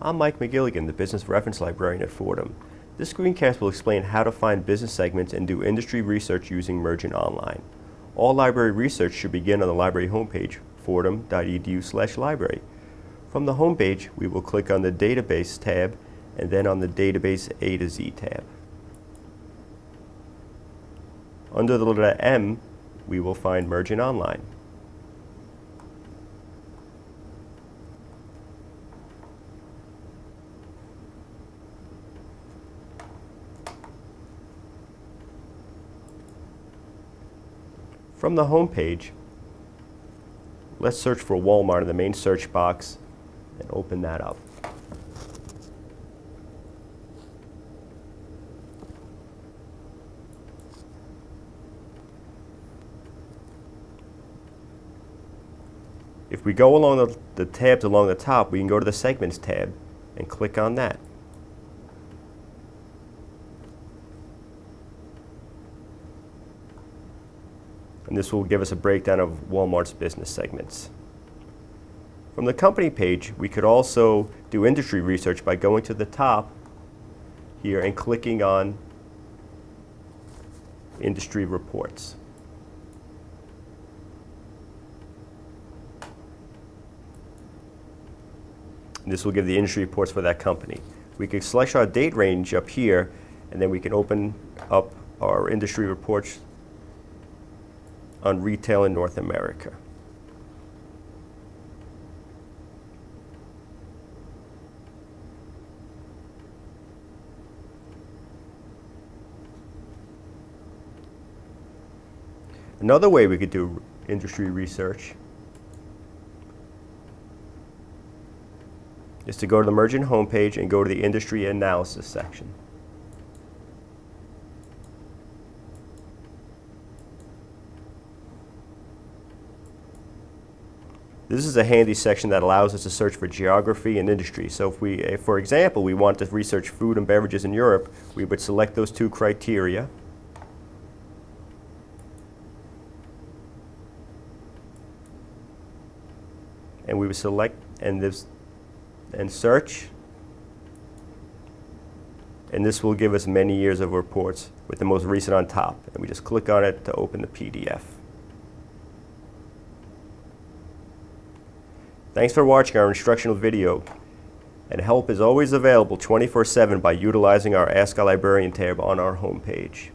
I'm Mike Magilligan, the Business Reference Librarian at Fordham. This screencast will explain how to find business segments and do industry research using Mergent Online. All library research should begin on the library homepage, fordham.edu/library. From the homepage, we will click on the Database tab and then on the Database A to Z tab. Under the letter M, we will find Mergent Online. From the home page, let's search for Walmart in the main search box and open that up. If we go along the tabs along the top, we can go to the Segments tab and click on that. And this will give us a breakdown of Walmart's business segments. From the company page, we could also do industry research by going to the top here and clicking on Industry Reports. And this will give the industry reports for that company. We can select our date range up here, and then we can open up our industry reports on retail in North America. Another way we could do industry research is to go to the Mergent homepage and go to the Industry Analysis section. This is a handy section that allows us to search for geography and industry. So if for example, we want to research food and beverages in Europe, we would select those two criteria. And we would select and search. And this will give us many years of reports with the most recent on top. And we just click on it to open the PDF. Thanks for watching our instructional video, and help is always available 24/7 by utilizing our Ask a Librarian tab on our homepage.